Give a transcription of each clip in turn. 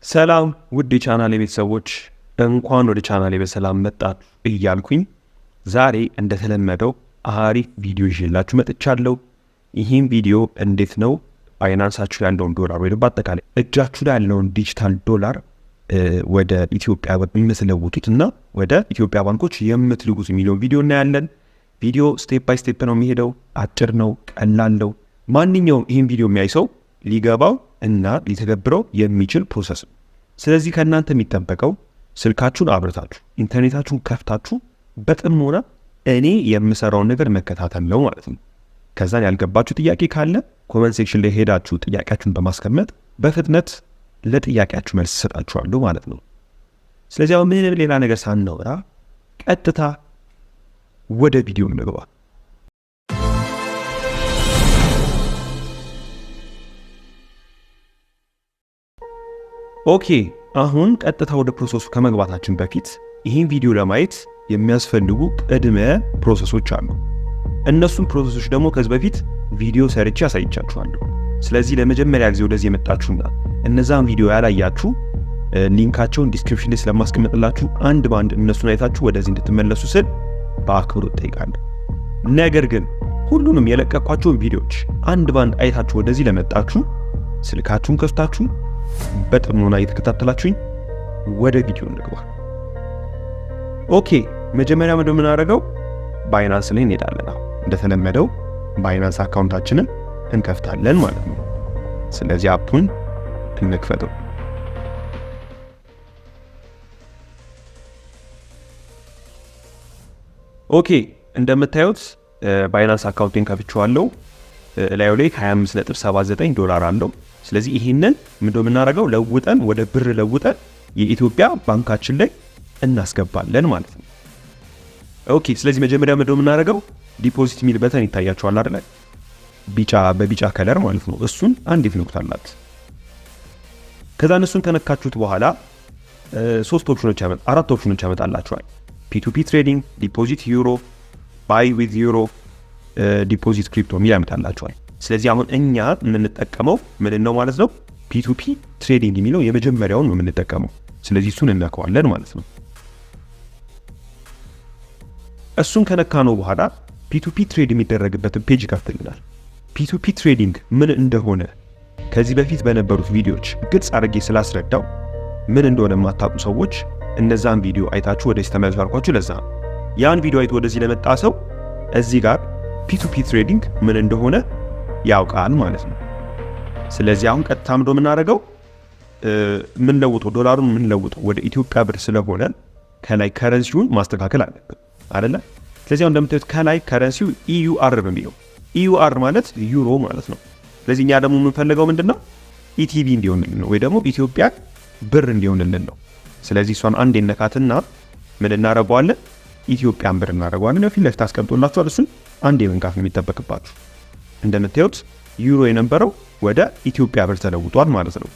ሰላም ውድ የቻናሌ ቤተሰቦች እንኳን ወደ ቻናሌ በሰላም መጣችሁ እያልኩኝ ዛሬ እንደተለመደው አሪፍ ቪዲዮ ይዤላችሁ መጥቻለሁ። ይህም ቪዲዮ እንዴት ነው ባይናንሳችሁ ያለውን ዶላር ወይ በአጠቃላይ እጃችሁ ላይ ያለውን ዲጂታል ዶላር ወደ ኢትዮጵያ የምትለውጡትና ወደ ኢትዮጵያ ባንኮች የምትልኩት የሚለው ቪዲዮ እናያለን። ቪዲዮ ስቴፕ ባይ ስቴፕ ነው የሚሄደው። አጭር ነው፣ ቀላል ነው። ማንኛውም ይህን ቪዲዮ የሚያይ ሰው ሊገባው እና ሊተገብረው የሚችል ፕሮሰስ ነው። ስለዚህ ከእናንተ የሚጠበቀው ስልካችሁን አብርታችሁ ኢንተርኔታችሁን ከፍታችሁ በጥሞና እኔ የምሰራውን ነገር መከታተል ነው ማለት ነው። ከዛን ያልገባችሁ ጥያቄ ካለ ኮሜንት ሴክሽን ላይ ሄዳችሁ ጥያቄያችሁን በማስቀመጥ በፍጥነት ለጥያቄያችሁ መልስ ሰጣችኋለሁ ማለት ነው። ስለዚህ አሁን ምንም ሌላ ነገር ሳናወራ ቀጥታ ወደ ቪዲዮ እንግባ። ኦኬ አሁን ቀጥታ ወደ ፕሮሰሱ ከመግባታችን በፊት ይህን ቪዲዮ ለማየት የሚያስፈልጉ ቅድመ ፕሮሰሶች አሉ። እነሱም ፕሮሰሶች ደግሞ ከዚህ በፊት ቪዲዮ ሰርቼ አሳይቻችኋለሁ። ስለዚህ ለመጀመሪያ ጊዜ ወደዚህ የመጣችሁና እነዛን ቪዲዮ ያላያችሁ ሊንካቸውን ዲስክሪፕሽን ላይ ስለማስቀምጥላችሁ አንድ ባንድ እነሱን አይታችሁ ወደዚህ እንድትመለሱ ስል በአክብሮት ጠይቃለሁ። ነገር ግን ሁሉንም የለቀኳቸውን ቪዲዮዎች አንድ ባንድ አይታችሁ ወደዚህ ለመጣችሁ ስልካችሁን ከፍታችሁ በጥሞና እየተከታተላችሁኝ ወደ ቪዲዮ እንግባ። ኦኬ መጀመሪያ ምንድነው የምናደርገው? ባይናንስ ላይ እንሄዳለን። እንደተለመደው ባይናንስ አካውንታችንን እንከፍታለን ማለት ነው። ስለዚህ አፑን እንክፈተው። ኦኬ እንደምታዩት ባይናንስ አካውንቴን ከፍቼዋለሁ። ላዩ ላይ 25.79 ዶላር አለው። ስለዚህ ይሄንን ምንድነው የምናደርገው? ለውጠን ወደ ብር ለውጠን የኢትዮጵያ ባንካችን ላይ እናስገባለን ማለት ነው። ኦኬ ስለዚህ መጀመሪያ ምንድነው የምናደርገው? ዲፖዚት የሚል በተን ይታያችኋል አይደል? በቢጫ ከለር ማለት ነው። እሱን አንዴ ትነኩታላችሁ። ከዛ እሱን ከነካችሁት በኋላ አራት ኦፕሽኖች ያመጣላችኋል። ፒ2ፒ ትሬዲንግ፣ ዲፖዚት ዩሮ፣ ባይ ዊዝ ዩሮ፣ ዲፖዚት ክሪፕቶ የሚል ያመጣላችኋል። ስለዚህ አሁን እኛ የምንጠቀመው ምን ነው ማለት ነው? ፒ2ፒ ትሬዲንግ የሚለው የመጀመሪያውን ነው የምንጠቀመው። ስለዚህ እሱን እንነካዋለን ማለት ነው። እሱን ከነካነው በኋላ ፒ2ፒ ትሬድ የሚደረግበትን ፔጅ ይከፍትልናል። ፒ2ፒ ትሬዲንግ ምን እንደሆነ ከዚህ በፊት በነበሩት ቪዲዮዎች ግልጽ አድርጌ ስላስረዳው ምን እንደሆነ የማታውቁ ሰዎች እነዛን ቪዲዮ አይታችሁ ወደዚህ ተመለሱ አልኳችሁ። ለዛ ያን ቪዲዮ አይቶ ወደዚህ ለመጣ ሰው እዚህ ጋር ፒ2ፒ ትሬዲንግ ምን እንደሆነ ያውቃል ማለት ነው። ስለዚህ አሁን ቀጥታ ምንድነው የምናደርገው? የምንለውጠው ዶላሩን የምንለውጠው ወደ ኢትዮጵያ ብር ስለሆነ ከላይ ከረንሲውን ማስተካከል አለብን አይደለ? ስለዚህ አሁን እንደምታዩት ከላይ ከረንሲው ኢዩአር ነው የሚለው። ኢዩአር ማለት ዩሮ ማለት ነው። ስለዚህ እኛ ደግሞ የምንፈልገው ምንድነው? ኢቲቢ እንዲሆንልን ነው ወይ ደግሞ ኢትዮጵያ ብር እንዲሆንልን ነው። ስለዚህ እሷን አንዴ ነካትና ምን እናደርገዋለን? ኢትዮጵያን ብር እናደርገዋለን። ፊት ለፊት አስቀምጦላችኋል። እሱን አንዴ መንካት ነው የሚጠበቅባችሁ። እንደምታዩት ዩሮ የነበረው ወደ ኢትዮጵያ ብር ተለውጧል ማለት ነው።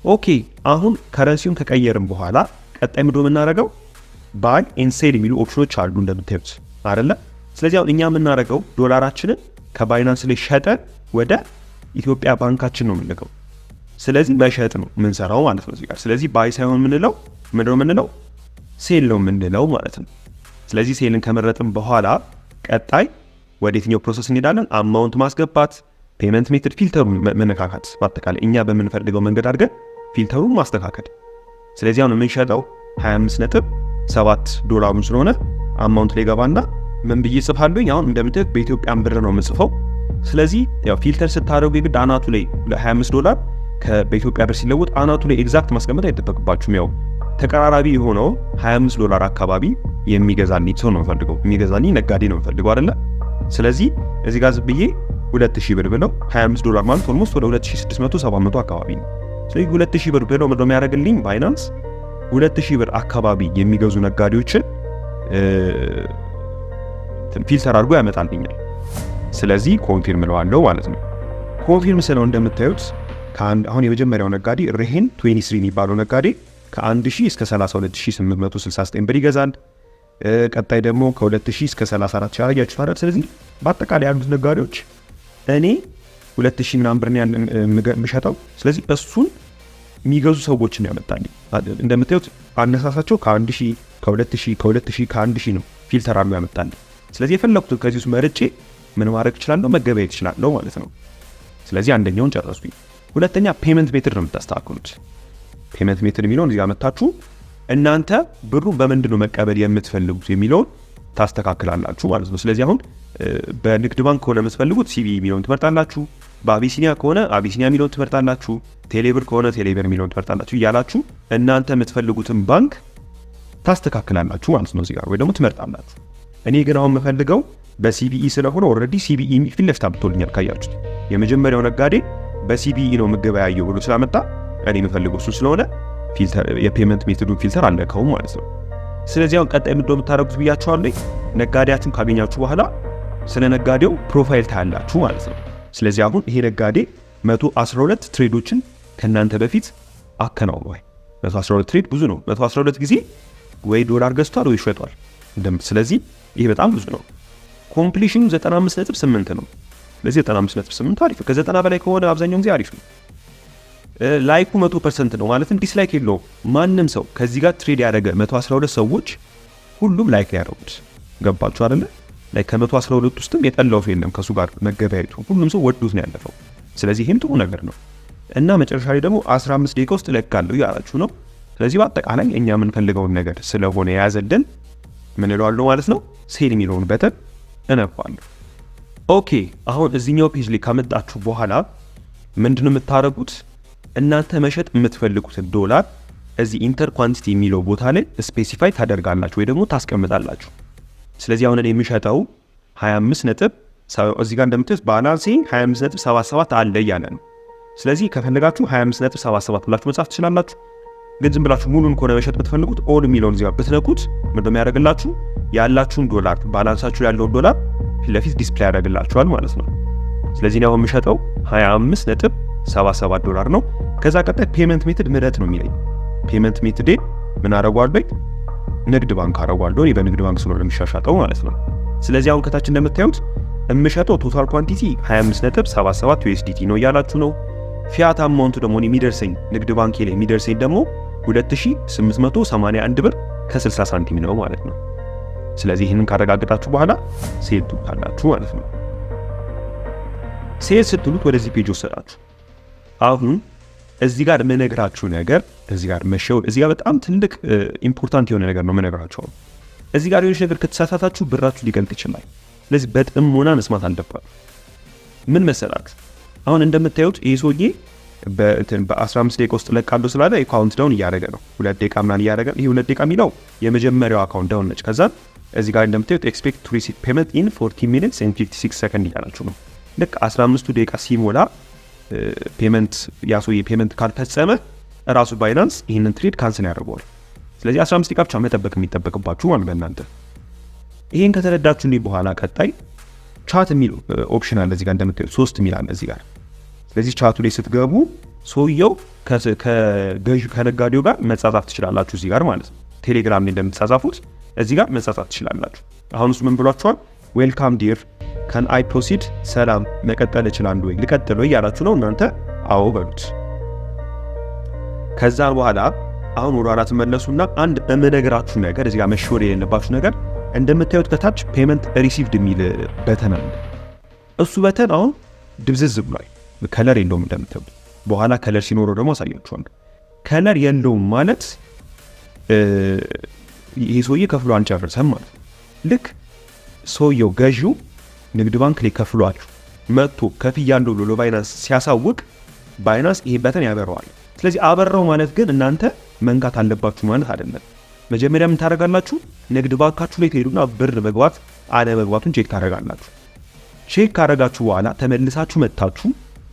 ኦኬ አሁን ከረንሲውን ከቀየርን በኋላ ቀጣይ ምንድነው የምናደርገው? ባይ ኤንድ ሴል የሚሉ ኦፕሽኖች አሉ እንደምታዩት አይደለ? ስለዚህ አሁን እኛ የምናደርገው ዶላራችንን ከባይናንስ ላይ ሸጠን ወደ ኢትዮጵያ ባንካችን ነው የምንልከው። ስለዚህ መሸጥ ነው የምንሰራው ማለት ነው እዚህ ጋር። ስለዚህ ባይ ሳይሆን ምንለው ምንድነው የምንለው? ሴል ነው የምንለው ማለት ነው። ስለዚህ ሴልን ከመረጥን በኋላ ቀጣይ ወደ የትኛው ፕሮሰስ እንሄዳለን? አማውንት ማስገባት፣ ፔመንት ሜትድ፣ ፊልተሩን መነካካት፣ በአጠቃላይ እኛ በምንፈልገው መንገድ አድርገን ፊልተሩን ማስተካከል። ስለዚህ አሁን የምንሸጠው 25.7 ዶላሩን ስለሆነ አማውንት ላይ ገባና ምን ብዬ ጽፋለሁኝ? አሁን እንደምታዩት በኢትዮጵያን ብር ነው የምጽፈው። ስለዚህ ያው ፊልተር ስታደርጉ የግድ አናቱ ላይ 25 ዶላር በኢትዮጵያ ብር ሲለውጥ አናቱ ላይ ኤግዛክት ማስቀመጥ አይጠበቅባችሁም። ያው ተቀራራቢ የሆነው 25 ዶላር አካባቢ የሚገዛልኝ ሰው ነው የምፈልገው፣ የሚገዛልኝ ነጋዴ ነው የምፈልገው አይደለ? ስለዚህ እዚህ ጋር ዝብዬ 2000 ብር ብለው 25 ዶላር ማለት ኦልሞስት ወደ 2600-700 አካባቢ ነው። ስለዚህ 2000 ብር ብለው ምንድነው የሚያደርግልኝ? ባይናንስ 2000 ብር አካባቢ የሚገዙ ነጋዴዎችን ፊልተር አድርጎ ያመጣልኛል። ስለዚህ ኮንፊርም እለዋለሁ ማለት ነው። ኮንፊርም ስለው እንደምታዩት አሁን የመጀመሪያው ነጋዴ ሬሄን 23 የሚባለው ነጋዴ ከ1000 እስከ 32869 ብር ይገዛል። ቀጣይ ደግሞ ከ2000 እስከ 34000 ያያችሁ ታዲያ። ስለዚህ በአጠቃላይ ያሉት ነጋዴዎች እኔ 2000 ምናምን ብር ነው የምሸጠው። ስለዚህ እሱን የሚገዙ ሰዎችን ያመጣልኝ። እንደምታዩት አነሳሳቸው ከ1000 ከ2000 ከ2000 ከ1000 ነው ፊልተር አድርጎ ያመጣልኝ። ስለዚህ የፈለኩትን ከዚህ ውስጥ መርጬ ምን ማድረግ እችላለሁ? መገበያየት እችላለሁ ማለት ነው። ስለዚህ አንደኛውን ጨረስኩኝ። ሁለተኛ ፔመንት ሜትድ ነው የምታስተካክሉት። ፔመንት ሜትድ የሚለውን እዚህ ጋር መታችሁ እናንተ ብሩ በምንድነው መቀበል የምትፈልጉት የሚለውን ታስተካክላላችሁ ማለት ነው። ስለዚህ አሁን በንግድ ባንክ ከሆነ የምትፈልጉት ሲቢኢ የሚለውን ትመርጣላችሁ፣ በአቢሲኒያ ከሆነ አቢሲኒያ የሚለውን ትመርጣላችሁ፣ ቴሌብር ከሆነ ቴሌብር የሚለውን ትመርጣላችሁ እያላችሁ እናንተ የምትፈልጉትን ባንክ ታስተካክላላችሁ ማለት ነው እዚህ ጋር ወይ ደግሞ ትመርጣላችሁ። እኔ ግን አሁን የምፈልገው በሲቢኢ ስለሆነ ኦልሬዲ ሲቢኢ ፊት ለፊት አምጥቶልኛል ካያችሁት። የመጀመሪያው ነጋዴ በሲቢኢ ነው የምገበያየው ብሎ ስላመጣ እኔ የምፈልገው እሱ ስለሆነ ፊልተር የፔመንት ሜቶዱን ፊልተር አለከውም ማለት ነው። ስለዚህ አሁን ቀጣይ ምንድነው የምታደርጉት ብያችኋለሁ። ነጋዴያችሁን ካገኛችሁ በኋላ ስለ ነጋዴው ፕሮፋይል ታያላችሁ ማለት ነው። ስለዚህ አሁን ይሄ ነጋዴ 112 ትሬዶችን ከናንተ በፊት አከናውኗል። 112 ትሬድ ብዙ ነው። 112 ጊዜ ወይ ዶላር ገዝቷል ወይ ሸጧል። ስለዚህ ይሄ በጣም ብዙ ነው። ኮምፕሊሽኑ 95.8 ነው። ስለዚህ 95.8 አሪፍ። ከ90 በላይ ከሆነ አብዛኛው ጊዜ አሪፍ ነው። ላይኩ 100% ነው ማለትም ዲስላይክ የለውም። ማንም ሰው ከዚህ ጋር ትሬድ ያደረገ 112 ሰዎች ሁሉም ላይክ ያደረጉት ገባችሁ አይደለ? ላይ ከ112 ውስጥም የጠላው ሰው የለም ከሱ ጋር መገበያየቱ። ሁሉም ሰው ወዶት ነው ያለፈው። ስለዚህ ይሄም ጥሩ ነገር ነው እና መጨረሻ ላይ ደግሞ 15 ደቂቃ ውስጥ ለካለሁ ያላችሁ ነው። ስለዚህ በአጠቃላይ እኛ የምንፈልገውን ነገር ስለሆነ የያዘልን ምን እለዋለሁ ማለት ነው ሴል የሚለውን በተን እነካዋለሁ። ኦኬ አሁን እዚህኛው ፔጅ ላይ ካመጣችሁ በኋላ ምንድነው የምታረጉት? እናንተ መሸጥ የምትፈልጉትን ዶላር እዚህ ኢንተር ኳንቲቲ የሚለው ቦታ ላይ ስፔሲፋይ ታደርጋላችሁ ወይ ደግሞ ታስቀምጣላችሁ። ስለዚህ አሁን እኔ የምሸጠው 25 ነጥብ እዚህ ጋር እንደምትዩት ባላንስ 25.77 አለ እያለ ነው። ስለዚህ ከፈለጋችሁ 25.77 ብላችሁ መጻፍ ትችላላችሁ። ግን ዝም ብላችሁ ሙሉን ከሆነ መሸጥ የምትፈልጉት ኦል የሚለውን እዚህ ጋር ብትነኩት ምንድነው የሚያደርግላችሁ? ያላችሁን ዶላር ባላንሳችሁ ያለውን ዶላር ፊት ለፊት ዲስፕሌይ ያደርግላችኋል ማለት ነው። ስለዚህ ነው የምሸጠው 25.77 ዶላር ነው። ከዛ ቀጣይ ፔመንት ሜትድ ምረጥ ነው የሚለኝ። ፔመንት ሜትድ ምን አደርጋለሁ? ንግድ ባንክ አደርጋለሁ። እኔ በንግድ ባንክ ስለሆነ የሚሻሻጠው ማለት ነው። ስለዚህ አሁን ከታች እንደምታዩት የምሸጠው ቶታል ኳንቲቲ 25.77 USDT ነው እያላችሁ ነው። ፊያት አማውንቱ ደግሞ የሚደርሰኝ ንግድ ባንክ ላይ የሚደርሰኝ ደግሞ 2881 ብር ከ60 ሳንቲም ነው ማለት ነው። ስለዚህ ይህንን ካረጋግጣችሁ በኋላ ሴል ትሉታላችሁ ማለት ነው። ሴል ስትሉት ወደዚህ ፔጅ ወሰዳችሁ። አሁን እዚህ ጋር መነግራችሁ ነገር እዚህ ጋር መሸው እዚህ ጋር በጣም ትልቅ ኢምፖርታንት የሆነ ነገር ነው መነግራችሁ። እዚህ ጋር የሆነ ነገር ከተሳሳታችሁ ብራችሁ ሊቀልጥ ይችላል። ስለዚህ በጥሞና መስማት አለባችሁ። ምን መሰላችሁ? አሁን እንደምታዩት ይሄ ሰውዬ በ15 ደቂቃ ውስጥ ለቃለሁ ስላለ አካውንት ዳውን እያደረገ ነው። 2 ደቂቃ ምናምን እያደረገ ይሄ 2 ደቂቃ የሚለው የመጀመሪያው አካውንት ዳውን ነች። ከዛ እዚህ ጋር እንደምታዩት ኤክስፔክት ቱ ሪሲቭ ፔመንት ኢን 40 ሚኒትስ ኤንድ 56 ሰከንድ እያላችሁ ነው። ልክ 15 ደቂቃ ሲሞላ ፔመንት ያሶዬ ፔመንት ካልፈጸመ ራሱ ባይናንስ ይሄንን ትሬድ ካንስል ያደርገዋል። ስለዚህ 15 ደቂቃ ብቻ መጠበቅ የሚጠበቅባችሁ ማለት በእናንተ። ይሄን ከተረዳችሁ በኋላ ቀጣይ ቻት የሚል ኦፕሽን አለ እዚህ ጋር እንደምታዩት 3 ሚል አለ እዚህ ጋር። ስለዚህ ቻቱ ላይ ስትገቡ ሰውየው ከነጋዴው ጋር መጻጻፍ ትችላላችሁ እዚህ ጋር ማለት ነው። ቴሌግራም ላይ እንደምትጻጻፉት እዚህ ጋር መጻጻፍ ትችላላችሁ። አሁን እሱ ምን ብሏችኋል? ዌልካም ዲር ካን አይ ፕሮሲድ፣ ሰላም መቀጠል እችላለሁ ወይ ልቀጥል ወይ ያላችሁ ነው። እናንተ አዎ በሉት። ከዛ በኋላ አሁን ወደ ኋላ ትመለሱና አንድ እምነግራችሁ ነገር እዚህ ጋር መሸወድ የሌለባችሁ ነገር እንደምታዩት ከታች ፔመንት ሪሲቭድ የሚል በተን አለ። እሱ በተን አሁን ድብዝዝ ብሏል፣ ከለር የለውም እንደምታዩት። በኋላ ከለር ሲኖረው ደግሞ አሳያችኋለሁ። ከለር የለውም ማለት ይሄ ሰውዬ ከፍሎ አንጨርሰም ማለት ነው። ልክ ሰውየው ገዢው ንግድ ባንክ ላይ ከፍሏል መጥቶ ከፍያለሁ ብሎ ባይናንስ ሲያሳውቅ ባይናንስ ይሄ በተን ያበራዋል። ስለዚህ አበራው ማለት ግን እናንተ መንካት አለባችሁ ማለት አይደለም። መጀመሪያ ምን ታደርጋላችሁ? ንግድ ባንካችሁ ላይ ትሄዱና ብር መግባት አለ መግባቱን ቼክ ታደርጋላችሁ። ቼክ ካደረጋችሁ በኋላ ተመልሳችሁ መጣችሁ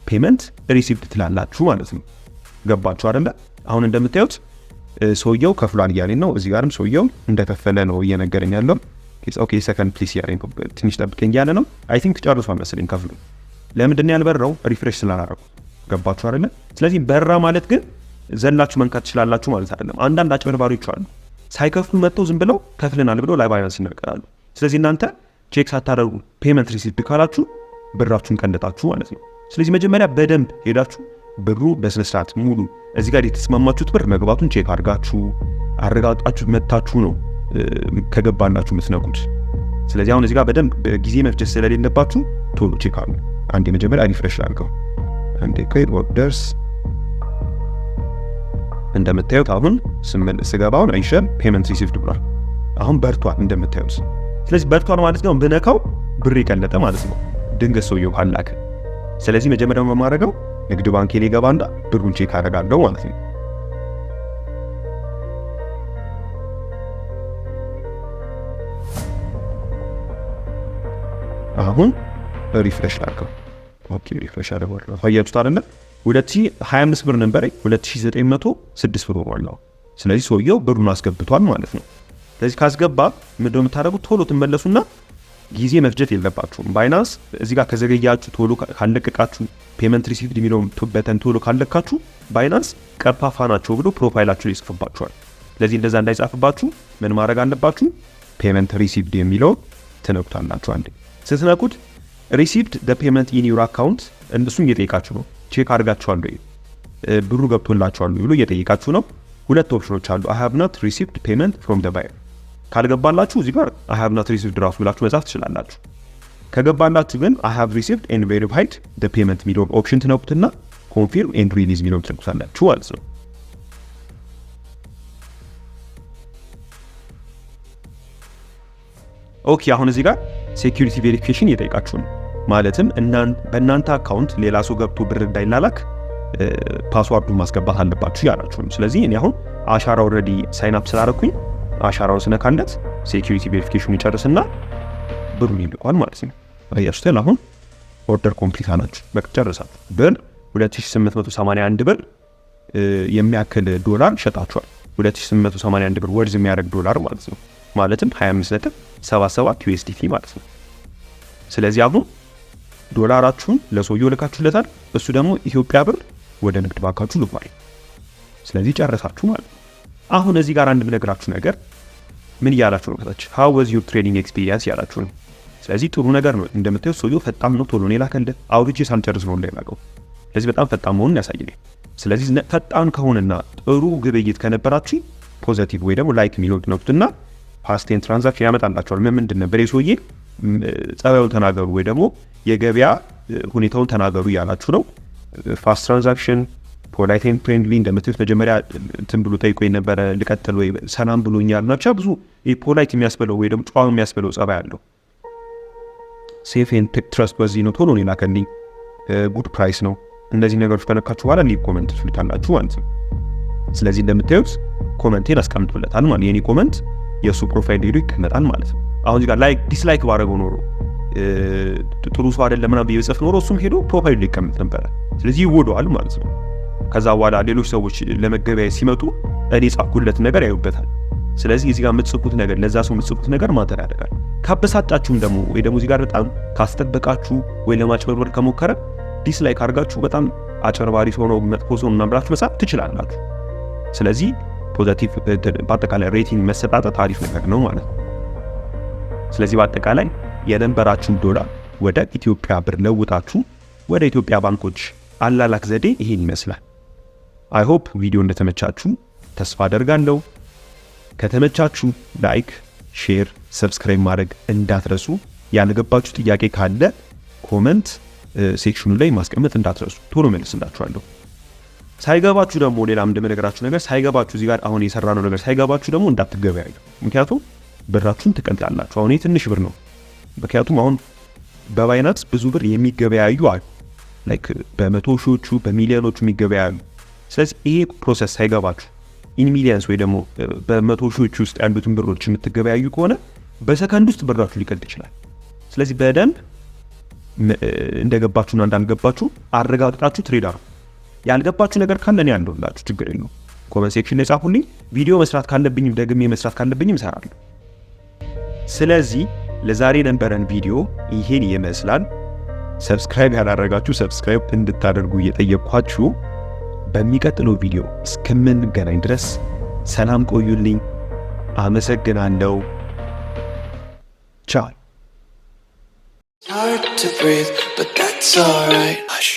ፔመንት ሪሲቭድ ትላላችሁ ማለት ነው። ገባችሁ አይደለ? አሁን እንደምታዩት ሰውየው ከፍሏል እያለኝ ነው። እዚህ ጋርም ሰውየው እንደከፈለ ነው እየነገረኝ ያለው። ኦኬ ሰከንድ ፕሊስ ያለኝ ትንሽ ጠብቀኝ ያለ ነው። አይ ቲንክ ጨርሷል መሰለኝ ከፍሉ። ለምንድን ነው ያልበራው? ሪፍሬሽ ስላላረኩ። ገባችሁ አይደለ? ስለዚህ በራ ማለት ግን ዘላችሁ መንካት ትችላላችሁ ማለት አይደለም። አንዳንድ አጭበርባሪዎች አሉ ሳይከፍሉ መጥተው ዝም ብለው ከፍለናል ብለው ላይ ባይናንስ ይነገራሉ። ስለዚህ እናንተ ቼክ ሳታደርጉ ፔመንት ሪሲቭድ ካላችሁ ብራችሁን ቀንደጣችሁ ማለት ነው። ስለዚህ መጀመሪያ በደንብ ሄዳችሁ ብሩ በስነ ስርዓት ሙሉ እዚህ ጋር የተስማማችሁት ብር መግባቱን ቼክ አድርጋችሁ አረጋግጣችሁ መታችሁ ነው ከገባላችሁ የምትነቁት። ስለዚህ አሁን እዚህ ጋር በደንብ ጊዜ መፍጀት ስለሌለባችሁ ቶሎ ቼክ አድርጉ። አንዴ መጀመሪያ ሪፍሬሽ አድርገው አንዴ ክሬት ኦርደርስ እንደምታዩት አሁን ስገባውን አይሸም ፔመንት ሪሲቭድ ብሏል። አሁን በርቷል እንደምታዩት። ስለዚህ በርቷል ማለት ነው ብነካው ብር ይቀለጠ ማለት ነው ድንገት ሰውየው ካላከ። ስለዚህ መጀመሪያው በማድረገው ንግድ ባንክ ላይ ገባና ብሩን ቼክ አደርጋለሁ ማለት ነው። አሁን ሪፍሬሽ አድርገው ኦኬ ሪፍሬሽ አድርገው አያችሁት አይደል 2025 ብር ነበር 2906 ብር ሆኗል። ስለዚህ ሰውየው ብሩን አስገብቷል ማለት ነው። ስለዚህ ካስገባ ምንድነው የምታደርጉት ቶሎ ትመለሱና ጊዜ መፍጀት የለባችሁም። ባይናንስ እዚህ ጋር ከዘገያችሁ ቶሎ ካለቀቃችሁ ፔመንት ሪሲቭድ የሚለውን በተን ቶሎ ካለካችሁ ባይናንስ ቀርፋፋ ናቸው ብሎ ፕሮፋይላችሁ ላይ ይጽፍባችኋል። ስለዚህ እንደዛ እንዳይጻፍባችሁ ምን ማድረግ አለባችሁ? ፔመንት ሪሲቭድ የሚለው ትነኩታላችሁ። አንዴ ስትነኩት ሪሲቭድ ዘ ፔመንት ኢን ዩር አካውንት እሱን እየጠየቃችሁ ነው። ቼክ አድርጋችኋል ወይ ብሩ ገብቶላችኋል ብሎ እየጠየቃችሁ ነው። ሁለት ኦፕሽኖች አሉ። I have not received payment from the buyer ካልገባላችሁ እዚህ ጋር I have not received ድራፍት ብላችሁ መጻፍ ትችላላችሁ። ከገባላችሁ ግን I have received and verified the payment የሚለው ኦፕሽን ትነኩትና confirm and release የሚለው ትነኩታላችሁ ማለት ነው። ኦኬ አሁን እዚህ ጋር ሴኩሪቲ ቬሪፊኬሽን እየጠየቃችሁ ነው። ማለትም በእናንተ አካውንት ሌላ ሰው ገብቶ ብር እንዳይላላክ ፓስዋርዱን ማስገባት አለባችሁ ያላችሁ ነው። ስለዚህ እኔ አሁን አሻራ ኦልሬዲ ሳይን አፕ ስላደረኩኝ አሻራውን ስነካለት ሴኩሪቲ ቬሪፊኬሽን ይጨርስና ብሩን ይልኳል ማለት ነው። አያችሁት? አሁን ኦርደር ኮምፕሊት አላችሁ። በቃ ጨርሳችሁ ብር 2881 ብር የሚያክል ዶላር ሸጣችኋል። 2881 ብር ወርዝ የሚያደርግ ዶላር ማለት ነው። ማለትም 25.77 USDT ማለት ነው። ስለዚህ አሁን ዶላራችሁን ለሰውየው ልካችሁለታል። እሱ ደግሞ ኢትዮጵያ ብር ወደ ንግድ ባንካችሁ ልኳል። ስለዚህ ጨረሳችሁ ማለት ነው። አሁን እዚህ ጋር አንድ ምነግራችሁ ነገር ምን ያላችሁ ነው? ከታች how was your trading experience ያላችሁ ነው። ስለዚህ ጥሩ ነገር ነው። እንደምታዩት ሰውየው ፈጣን ነው። ቶሎ ነው የላከልህ። አውርጄ ሳልጨርስ ነው የላከው። ስለዚህ በጣም ፈጣን መሆኑን ያሳየኛል። ስለዚህ ፈጣን ከሆነና ጥሩ ግብይት ከነበራችሁ ፖዚቲቭ ወይ ደግሞ ላይክ የሚለው ትነኩትና ፓስት ኤንድ ትራንዛክሽን ያመጣላችኋል። ምንድን ነበር የሰውዬ ጸባዩን ተናገሩ ወይ ደግሞ የገበያ ሁኔታውን ተናገሩ ያላችሁ ነው። ፋስት ትራንዛክሽን ፖላይት ኤንድ ፍሬንድሊ እንደምትሉት መጀመሪያ እንትን ብሎ ጠይቆ የነበረ ልቀጥል ወይ ሰላም ብሎኛል እና ብቻ ብዙ ፖላይት የሚያስበለው ወይ ደግሞ ጨዋ የሚያስበለው ጸባይ አለው። ሴፍ ኤንድ ትረስት በዚህ ነው ቶሎ ነው የላከልኝ ጉድ ፕራይስ ነው። እነዚህ ነገሮች ከነካችሁ በኋላ ሊቭ ኮመንት ትሉታላችሁ ማለት ነው። ስለዚህ እንደምታዩት ኮመንቴን አስቀምጦለታል ማለት የኔ ኮመንት የሱ ፕሮፋይል ሄዶ ይቀመጣል ማለት ነው። አሁን እዚህ ጋር ላይክ ዲስላይክ ባደረገው ኖሮ ጥሩ ሰው አይደለም ምናምን ቢጽፍ ኖሮ እሱም ሄዶ ፕሮፋይል ላይ ይቀመጥ ነበር። ስለዚህ ይወደዋል ማለት ነው። ከዛ በኋላ ሌሎች ሰዎች ለመገበያ ሲመጡ እኔ ጻፍኩለት ነገር ያዩበታል። ስለዚህ እዚህ ጋር የምትጽፉት ነገር ለዛ ሰው የምትጽፉት ነገር ማተር ያደርጋል። ካበሳጫችሁም ደግሞ ወይ ደግሞ እዚህ ጋር በጣም ካስተበቃችሁ ወይ ለማጭበርበር ከሞከረ ዲስላይክ አድርጋችሁ በጣም አጭበርባሪ ሰው ነው መጥፎ ሰው ነው ብላችሁ መጻፍ ትችላላችሁ። ስለዚህ ፖዚቲቭ በአጠቃላይ ሬቲንግ መሰጣጣት አሪፍ ነገር ነው ማለት ነው። ስለዚህ በአጠቃላይ የነበራችሁን ዶላር ወደ ኢትዮጵያ ብር ለውጣችሁ ወደ ኢትዮጵያ ባንኮች አላላክ ዘዴ ይሄን ይመስላል። አይ ሆፕ ቪዲዮ እንደተመቻችሁ ተስፋ አደርጋለሁ። ከተመቻችሁ ላይክ፣ ሼር፣ ሰብስክራይብ ማድረግ እንዳትረሱ። ያልገባችሁ ጥያቄ ካለ ኮሜንት ሴክሽኑ ላይ ማስቀመጥ እንዳትረሱ፣ ቶሎ መልስላችኋለሁ። ሳይገባችሁ ደግሞ ሌላም እንደምነግራችሁ ነገር ሳይገባችሁ እዚህ ጋር አሁን የሰራነው ነገር ሳይገባችሁ ደግሞ እንዳትገበያዩ። ምክንያቱም ብራችሁን ትቀልጣላችሁ። አሁን ትንሽ ብር ነው። ምክንያቱም አሁን በባይናንስ ብዙ ብር የሚገበያዩ አሉ። ላይክ በመቶ ሺዎቹ በሚሊዮኖቹ የሚገበያዩ። ስለዚህ ይሄ ፕሮሰስ ሳይገባችሁ ኢን ሚሊየንስ ወይ ደግሞ በመቶ ሺዎች ውስጥ ያሉትን ብሮች የምትገበያዩ ከሆነ በሰከንድ ውስጥ ብራችሁ ሊቀልጥ ይችላል። ስለዚህ በደንብ እንደገባችሁና እንዳልገባችሁ አረጋግጣችሁ ትሬድ አድርጉ። ያልገባችሁ ነገር ካለ እኔ አለሁላችሁ፣ ችግር የለውም። ኮሜንት ሴክሽን ላይ ጻፉልኝ። ቪዲዮ መስራት ካለብኝም ደግሜ መስራት ካለብኝም እሰራለሁ። ስለዚህ ለዛሬ የነበረን ቪዲዮ ይሄን ይመስላል። ሰብስክራይብ ያላደረጋችሁ ሰብስክራይብ እንድታደርጉ እየጠየቅኳችሁ በሚቀጥለው ቪዲዮ እስከምንገናኝ ድረስ ሰላም ቆዩልኝ። አመሰግናለሁ። ቻው። Hard to breathe, but that's alright. Hush.